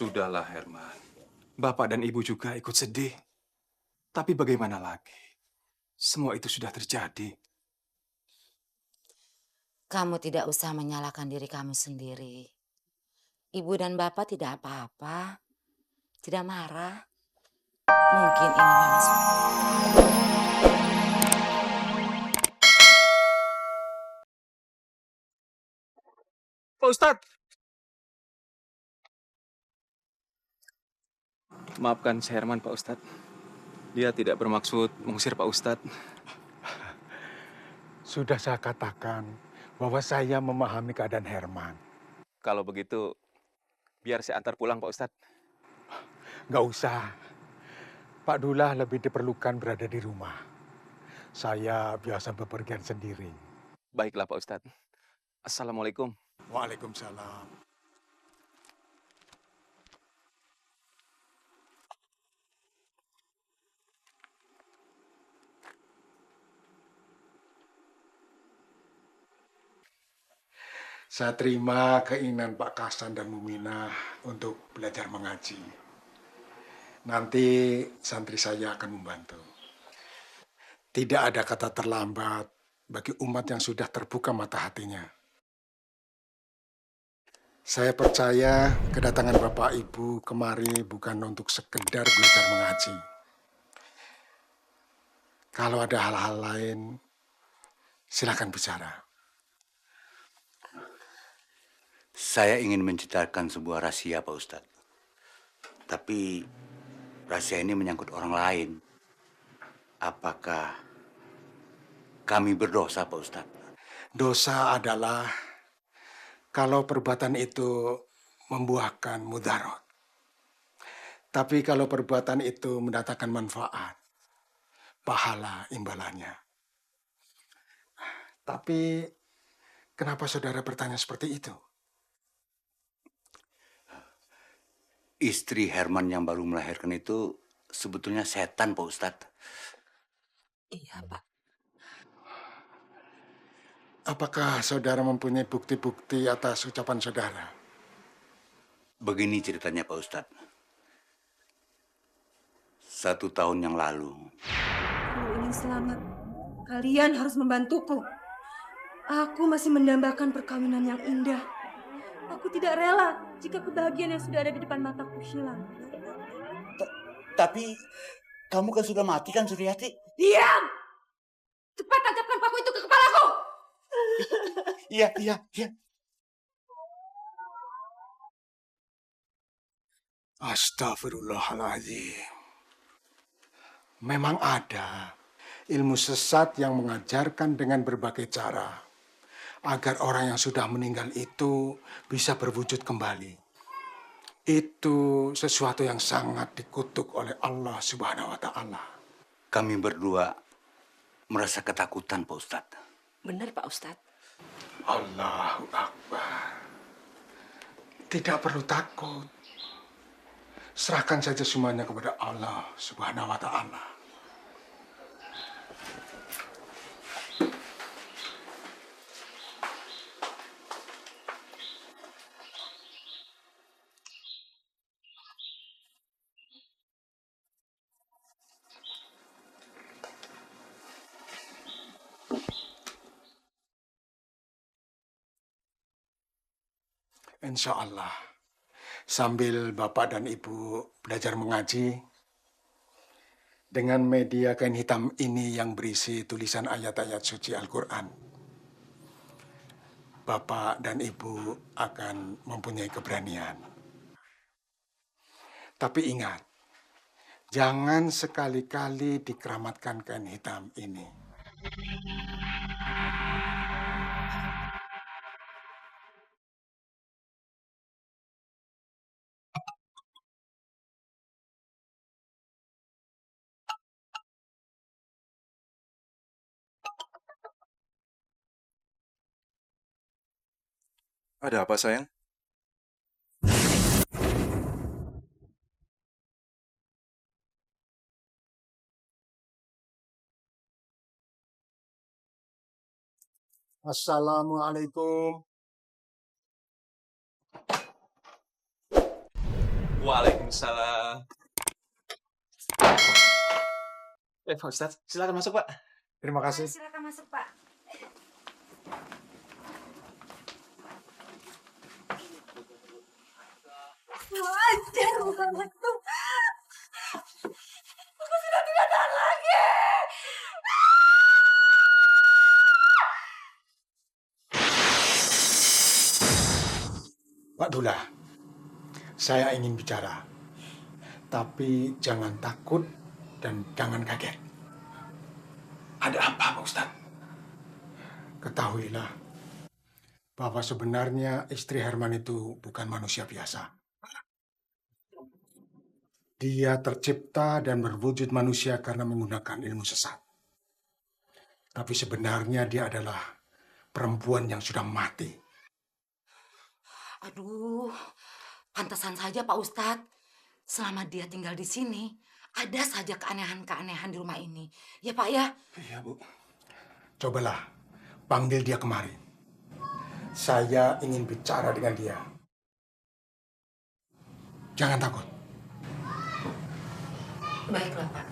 Sudahlah, Herman. Bapak dan Ibu juga ikut sedih. Tapi bagaimana lagi? Semua itu sudah terjadi. Kamu tidak usah menyalahkan diri kamu sendiri. Ibu dan bapak tidak apa-apa, tidak marah. Mungkin ini memang Pak Ustadz! Maafkan si Herman, Pak Ustadz. Dia tidak bermaksud mengusir Pak Ustadz. Sudah saya katakan bahwa saya memahami keadaan Herman. Kalau begitu, biar saya antar pulang, Pak Ustadz. Nggak usah. Pak Dullah lebih diperlukan berada di rumah. Saya biasa bepergian sendiri. Baiklah, Pak Ustadz. Assalamualaikum. Waalaikumsalam. Saya terima keinginan Pak Kasan dan Muminah untuk belajar mengaji. Nanti santri saya akan membantu. Tidak ada kata terlambat bagi umat yang sudah terbuka mata hatinya. Saya percaya kedatangan Bapak Ibu kemari bukan untuk sekedar belajar mengaji. Kalau ada hal-hal lain, silakan bicara. Saya ingin menceritakan sebuah rahasia, Pak Ustadz. Tapi rahasia ini menyangkut orang lain. Apakah kami berdosa, Pak Ustadz? Dosa adalah kalau perbuatan itu membuahkan mudarat. Tapi kalau perbuatan itu mendatangkan manfaat, pahala imbalannya. Tapi kenapa saudara bertanya seperti itu? Istri Herman yang baru melahirkan itu sebetulnya setan, Pak Ustadz. iya, Pak. Apakah saudara mempunyai bukti-bukti atas ucapan saudara? Begini ceritanya, Pak Ustadz. 1 tahun yang lalu, Kalau ingin selamat, kalian harus membantuku. Aku masih mendambakan perkawinan yang indah. Aku tidak rela jika kebahagiaan yang sudah ada di depan mataku hilang. Tapi kamu kan sudah mati kan, Suryati? Diam! Cepat tancapkan paku itu ke kepalaku! Iya, iya, iya. Astagfirullahaladzim. Memang ada ilmu sesat yang mengajarkan dengan berbagai cara agar orang yang sudah meninggal itu bisa berwujud kembali. Itu sesuatu yang sangat dikutuk oleh Allah Subhanahu wa Ta'ala. Kami berdua merasa ketakutan, Pak Ustadz. Benar, Pak Ustadz. Allahu Akbar. Tidak perlu takut. Serahkan saja semuanya kepada Allah Subhanahu wa Ta'ala. Insya Allah, sambil Bapak dan Ibu belajar mengaji, dengan media kain hitam ini yang berisi tulisan ayat-ayat suci Al-Quran, Bapak dan Ibu akan mempunyai keberanian. Tapi ingat, jangan sekali-kali dikeramatkan kain hitam ini. Ada apa, sayang? Assalamualaikum. Waalaikumsalam. Pak Ustadz, silakan masuk, Pak. Terima kasih. Silakan masuk, Pak. Wajar banget tuh. Aku sudah tidak tahan lagi. Pak Dula, saya ingin bicara. Tapi jangan takut dan jangan kaget. Ada apa, Pak Ustadz? Ketahuilah bahwa sebenarnya istri Herman itu bukan manusia biasa. Dia tercipta dan berwujud manusia karena menggunakan ilmu sesat. Tapi sebenarnya dia adalah perempuan yang sudah mati. Aduh, pantasan saja Pak Ustadz. Selama dia tinggal di sini, ada saja keanehan-keanehan di rumah ini. Ya Pak ya? Iya, Bu. Cobalah panggil dia kemari. Saya ingin bicara dengan dia. Jangan takut. Baiklah Pak.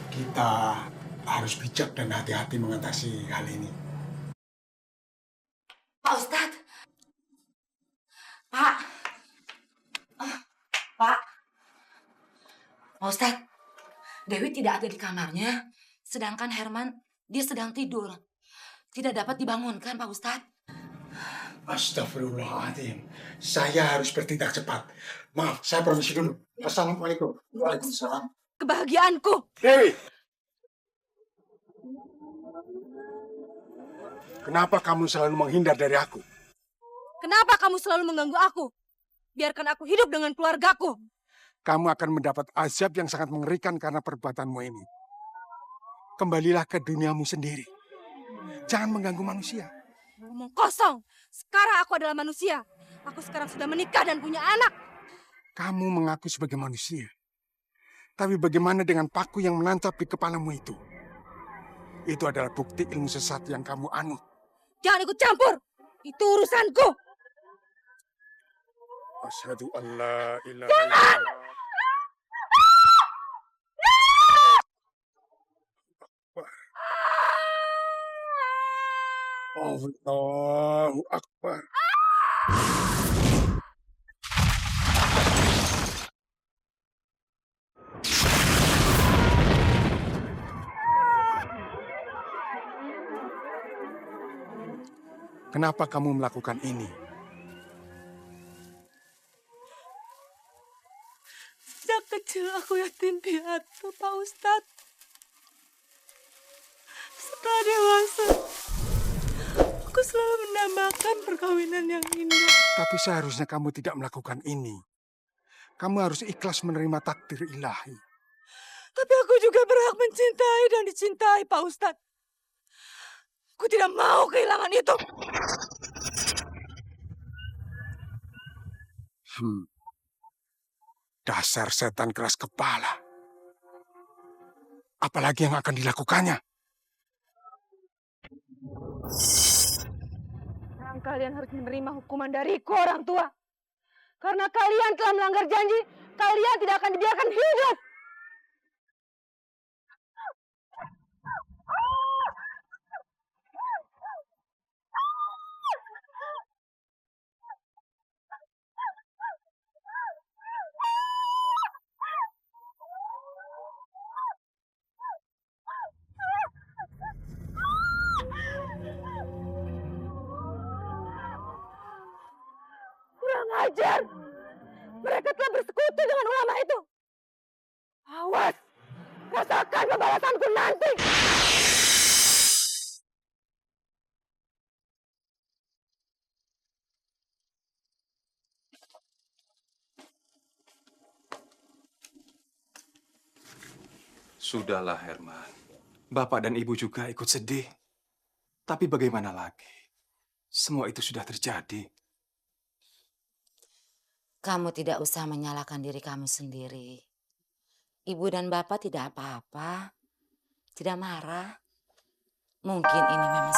Kita harus bijak dan hati-hati mengatasi hal ini. Pak Ustadz. Pak. Pak. Pak Ustadz. Dewi tidak ada di kamarnya. Sedangkan Herman, dia sedang tidur. Tidak dapat dibangunkan, Pak Ustadz. Astagfirullahaladzim. Saya harus bertindak cepat. Maaf, saya permisi dulu. Assalamualaikum. Waalaikumsalam. Kebahagiaanku. Dewi! Kenapa kamu selalu menghindar dari aku? Kenapa kamu selalu mengganggu aku? Biarkan aku hidup dengan keluargaku. Kamu akan mendapat azab yang sangat mengerikan karena perbuatanmu ini. Kembalilah ke duniamu sendiri. Jangan mengganggu manusia. Ngomong kosong. Sekarang aku adalah manusia. Aku sekarang sudah menikah dan punya anak. Kamu mengaku sebagai manusia. Tapi bagaimana dengan paku yang menancap di kepalamu itu? Itu adalah bukti ilmu sesat yang kamu anut. Jangan ikut campur. Itu urusanku. Asyhadu an la ilaha illallah. Allahu Akbar. Kenapa kamu melakukan ini? Sejak kecil aku yatim piatu, Pak Ustadz. Setelah dewasa, aku selalu menambahkan perkawinan yang indah. Tapi seharusnya kamu tidak melakukan ini. Kamu harus ikhlas menerima takdir ilahi. Tapi aku juga berhak mencintai dan dicintai, Pak Ustadz. Aku tidak mau kehilangan itu. Dasar setan keras kepala. Apalagi yang akan dilakukannya? Sekarang kalian harus menerima hukuman dariku, orang tua. Karena kalian telah melanggar janji, kalian tidak akan dibiarkan hidup. Kurang ajar. Mereka telah bersekutu dengan ulama itu. Awas, rasakan pembalasanku nanti. Sudahlah, Herman. Bapak dan Ibu juga ikut sedih. Tapi bagaimana lagi? Semua itu sudah terjadi. Kamu tidak usah menyalahkan diri kamu sendiri. Ibu dan Bapak tidak apa-apa. Tidak marah. Mungkin ini memang